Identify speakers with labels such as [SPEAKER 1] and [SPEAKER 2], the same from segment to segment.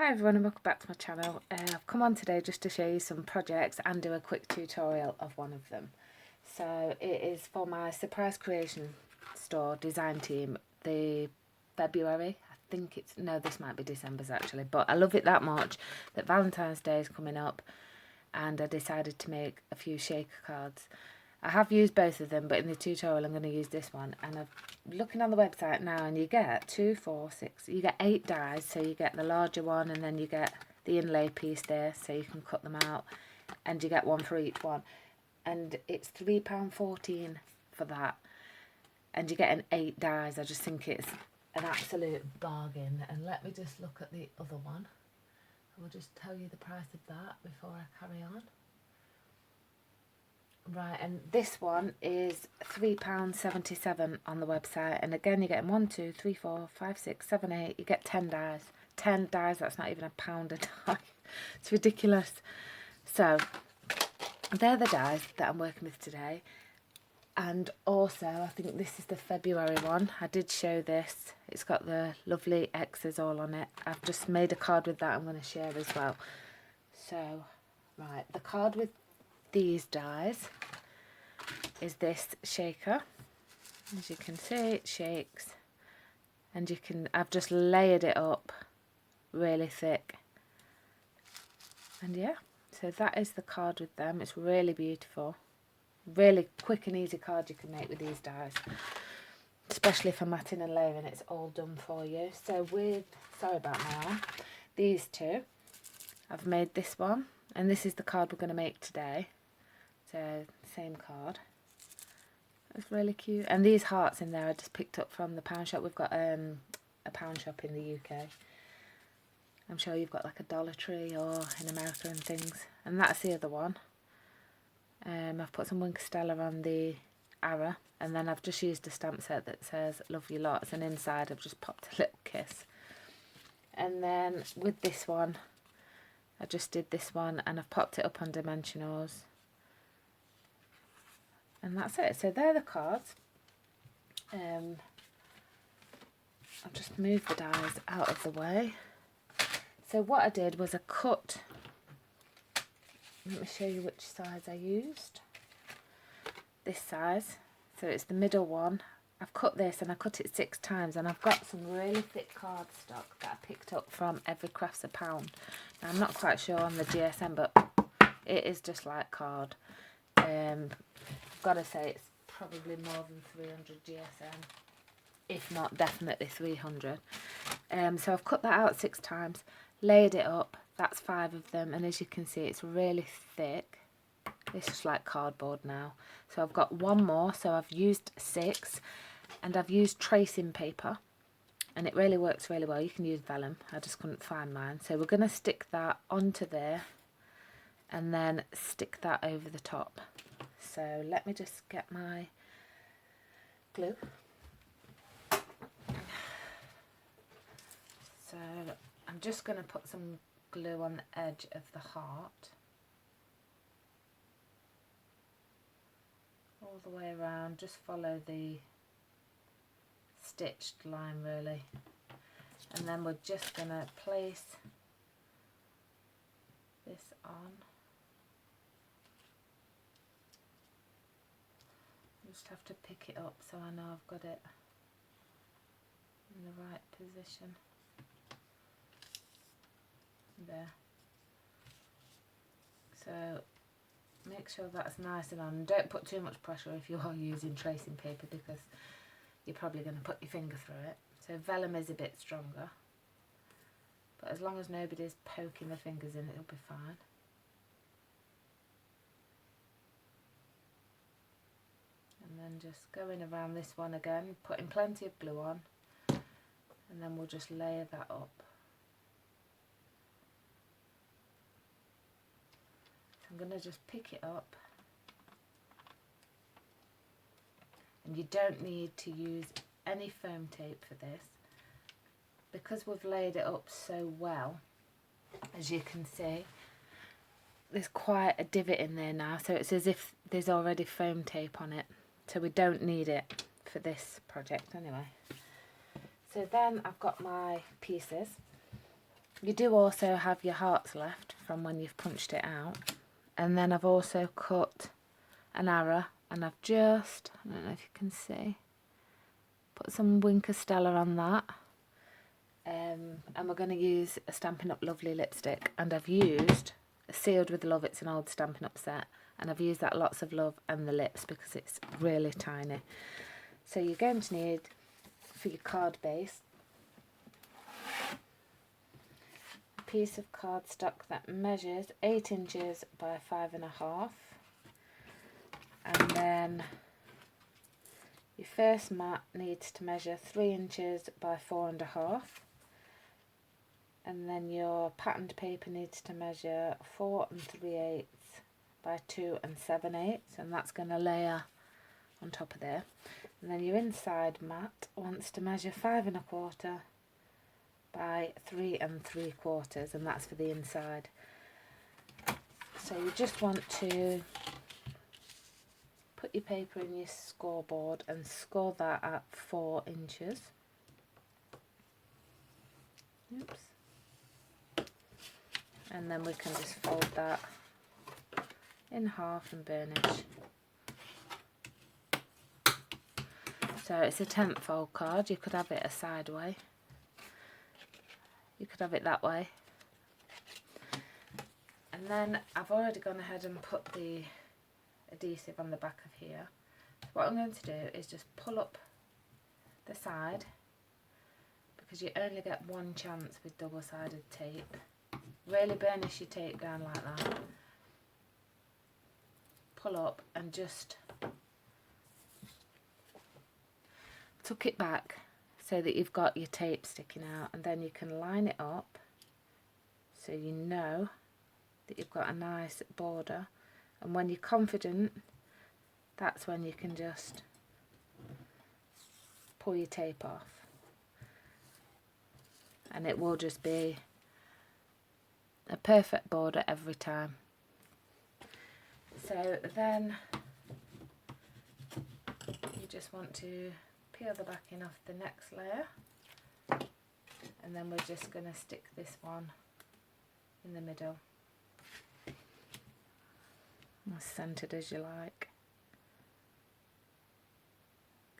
[SPEAKER 1] Hi everyone and welcome back to my channel. I've come on today just to show you some projects and do a quick tutorial of one of them. So it is for my surprise creation store design team, the February, I think it's, no, this might be December's actually, but I love it that much that Valentine's Day is coming up and I decided to make a few shaker cards. I have used both of them, but in the tutorial I'm going to use this one. And I'm looking on the website now, and you get 2, 4, 6, you get 8 dies. So you get the larger one, and then you get the inlay piece there, so you can cut them out, and you get one for each one. And it's £3.14 for that, and you get an 8 dies. I just think it's an absolute bargain. And let me just look at the other one. I will just tell you the price of that before I carry on. Right, and this one is £3.77 on the website, and again you're getting 1, 2, 3, 4, 5, 6, 7, 8. You get 10 dies. 10 dies, that's not even a pound a die. It's ridiculous. So they're the dies that I'm working with today. And also I think this is the February one. I did show this. It's got the lovely X's all on it. I've just made a card with that I'm going to share as well. So right, the card with these dies is this shaker. As you can see, it shakes, and I've just layered it up really thick, and yeah, so that is the card with them. It's really beautiful, really quick and easy card you can make with these dies, especially for matting and layering. It's all done for you. So with, sorry about my arm, these two, I've made this one, and this is the card we're going to make today. So same card. It's really cute. And these hearts in there I just picked up from the pound shop. We've got a pound shop in the UK. I'm sure you've got like a Dollar Tree or in America and things. And that's the other one. I've put some Wink Stella on the arrow, and then I've just used a stamp set that says love you lots, and inside I've just popped a little kiss. And then with this one, I just did this one and I've popped it up on dimensionals. And that's it. So they're the cards. I'll just move the dies out of the way. So what I did was I cut, let me show you which size I used. This size. So it's the middle one. I've cut this and I cut it 6 times, and I've got some really thick cardstock that I picked up from Every Craft's a Pound. Now I'm not quite sure on the GSM, but it is just like card. I've got to say it's probably more than 300 GSM, if not definitely 300. So I've cut that out 6 times, layered it up. That's 5 of them, and as you can see it's really thick. It's just like cardboard now. So I've got one more, so I've used 6, and I've used tracing paper, and it really works really well. You can use vellum, I just couldn't find mine. So we're going to stick that onto there and then stick that over the top. So let me just get my glue. So I'm just going to put some glue on the edge of the heart, all the way around. Just follow the stitched line really, and then we're just going to place this on. Just have to pick it up so I know I've got it in the right position. There. So make sure that's nice and on. Don't put too much pressure if you are using tracing paper, because you're probably going to put your finger through it. So vellum is a bit stronger, but as long as nobody's poking their fingers in, it'll be fine. And then just going around this one again, putting plenty of glue on, and then we'll just layer that up. So I'm going to just pick it up, and you don't need to use any foam tape for this, because we've laid it up so well. As you can see, there's quite a divot in there now, so it's as if there's already foam tape on it. So we don't need it for this project anyway. So then I've got my pieces, You do also have your hearts left from when you've punched it out. And then I've also cut an arrow, and I've just, I don't know if you can see, put some Winker Stella on that. And we're going to use a Stampin' Up! Lovely lipstick, and I've used Sealed with Love. It's an old Stampin' Up! Set, and I've used that Lots of Love and the lips because it's really tiny. So you're going to need, for your card base, a piece of cardstock that measures 8 inches by 5.5, and then your first mat needs to measure 3 inches by 4.5, and then your patterned paper needs to measure 4 3/8 by 2 7/8, and that's going to layer on top of there. And then your inside mat wants to measure 5.25 by 3 3/4, and that's for the inside. So you just want to put your paper in your scoreboard and score that at 4 inches. Oops. And then we can just fold that in half and burnish. So it's a 10th fold card. You could have it a side way. You could have it that way. And then I've already gone ahead and put the adhesive on the back of here. So what I'm going to do is just pull up the side, because you only get one chance with double-sided tape. Really burnish your tape down like that. Pull up and just tuck it back so that you've got your tape sticking out, and then you can line it up so you know that you've got a nice border. And when you're confident, that's when you can just pull your tape off, and it will just be a perfect border every time. So then you just want to peel the backing off the next layer, and then we're just going to stick this one in the middle, as centered as you like.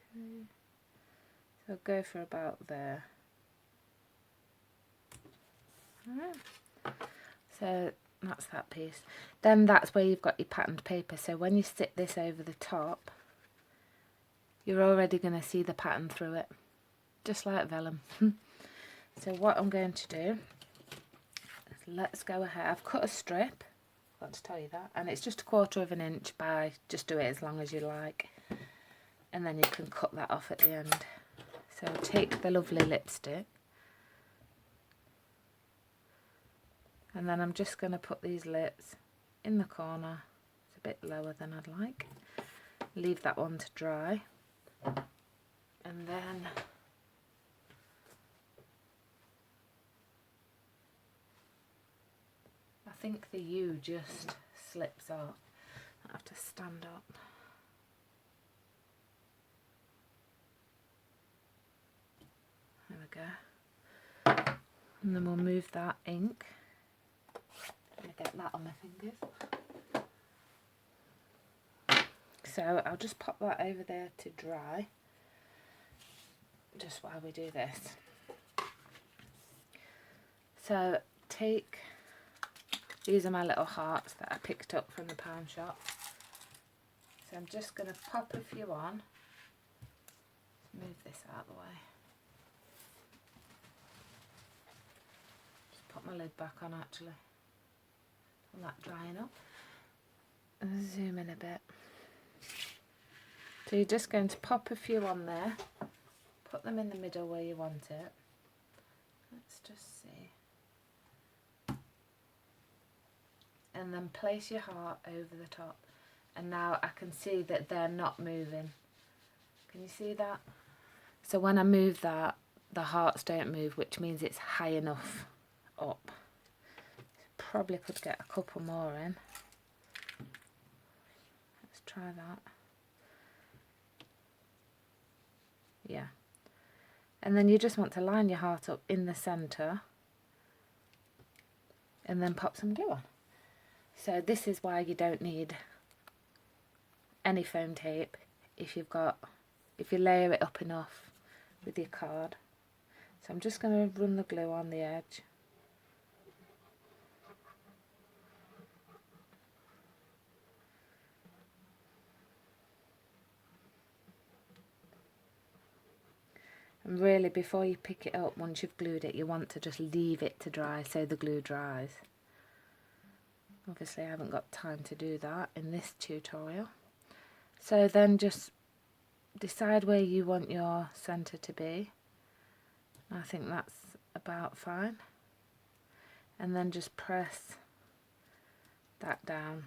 [SPEAKER 1] Okay, so go for about there. Alright, so that's that piece. Then that's where you've got your patterned paper. So when you stick this over the top, you're already going to see the pattern through it, just like vellum. So what I'm going to do is, let's go ahead. I've cut a strip, I've got to tell you that, and it's just 1/4 inch by, just do it as long as you like, and then you can cut that off at the end. So take the lovely lipstick, and then I'm just going to put these lips in the corner. It's a bit lower than I'd like. Leave that one to dry, and then I think the U just slips off. I have to stand up. There we go. And then we'll move that ink. Let me get that on my fingers. So I'll just pop that over there to dry, just while we do this. So these are my little hearts that I picked up from the pound shop. So I'm just going to pop a few on. Move this out of the way. Just put my lid back on actually. And that drying up. And zoom in a bit. So you're just going to pop a few on there. Put them in the middle where you want it. Let's just see. And then place your heart over the top. And now I can see that they're not moving. Can you see that? So when I move that, the hearts don't move, which means it's high enough up. Probably could get a couple more in. Let's try that. Yeah. And then you just want to line your heart up in the centre and then pop some glue on. So this is why you don't need any foam tape if you layer it up enough with your card. So I'm just going to run the glue on the edge. And really, before you pick it up, once you've glued it, you want to just leave it to dry so the glue dries. Obviously I haven't got time to do that in this tutorial. So then just decide where you want your centre to be. I think that's about fine. And then just press that down.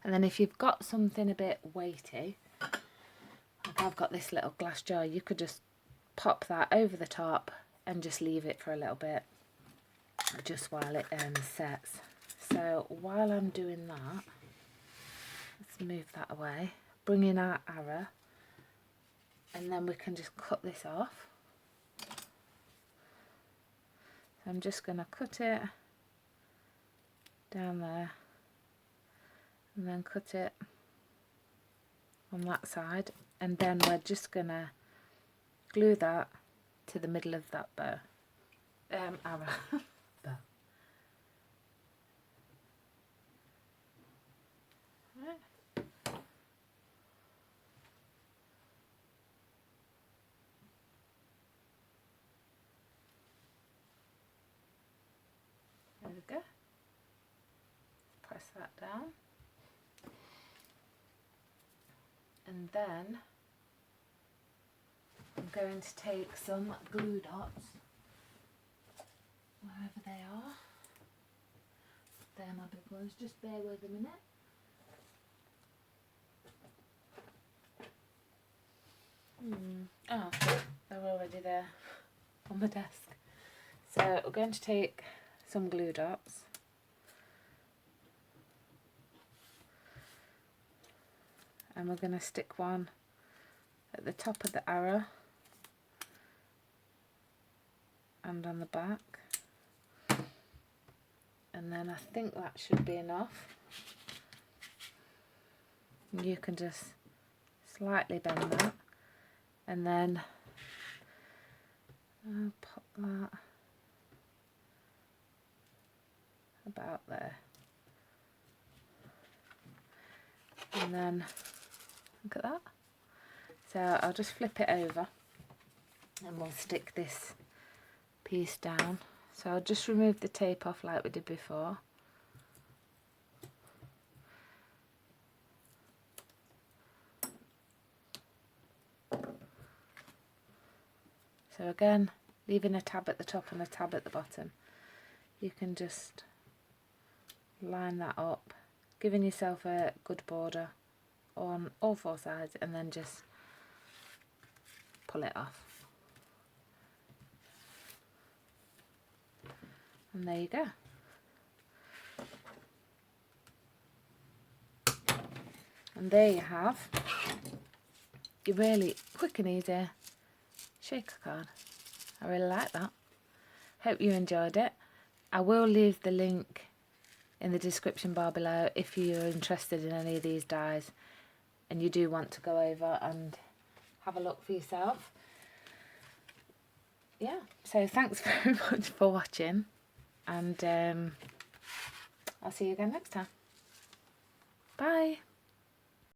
[SPEAKER 1] And then if you've got something a bit weighty, like I've got this little glass jar, you could just pop that over the top and just leave it for a little bit, just while it sets. So while I'm doing that, let's move that away, bring in our arrow, and then we can just cut this off. So I'm just going to cut it down there, and then cut it on that side, and then we're just going to glue that to the middle of that bow, arrow. Bow. Right. There we go. Press that down. And then I'm going to take some glue dots, wherever they are. They're my big ones, just bear with a minute. Oh, they're already there on the desk. So we're going to take some glue dots. And we're going to stick one at the top of the arrow and on the back. And then I think that should be enough. You can just slightly bend that, and then I'll pop that about there. And then look at that. So I'll just flip it over and we'll stick this piece down. So I'll just remove the tape off like we did before. So again, leaving a tab at the top and a tab at the bottom. You can just line that up, giving yourself a good border on all four sides, and then just pull it off. And there you go. And there you have your really quick and easy shaker card. I really like that. Hope you enjoyed it. I will leave the link in the description bar below if you're interested in any of these dies and you do want to go over and have a look for yourself. Yeah, so thanks very much for watching, and I'll see you again next time. Bye.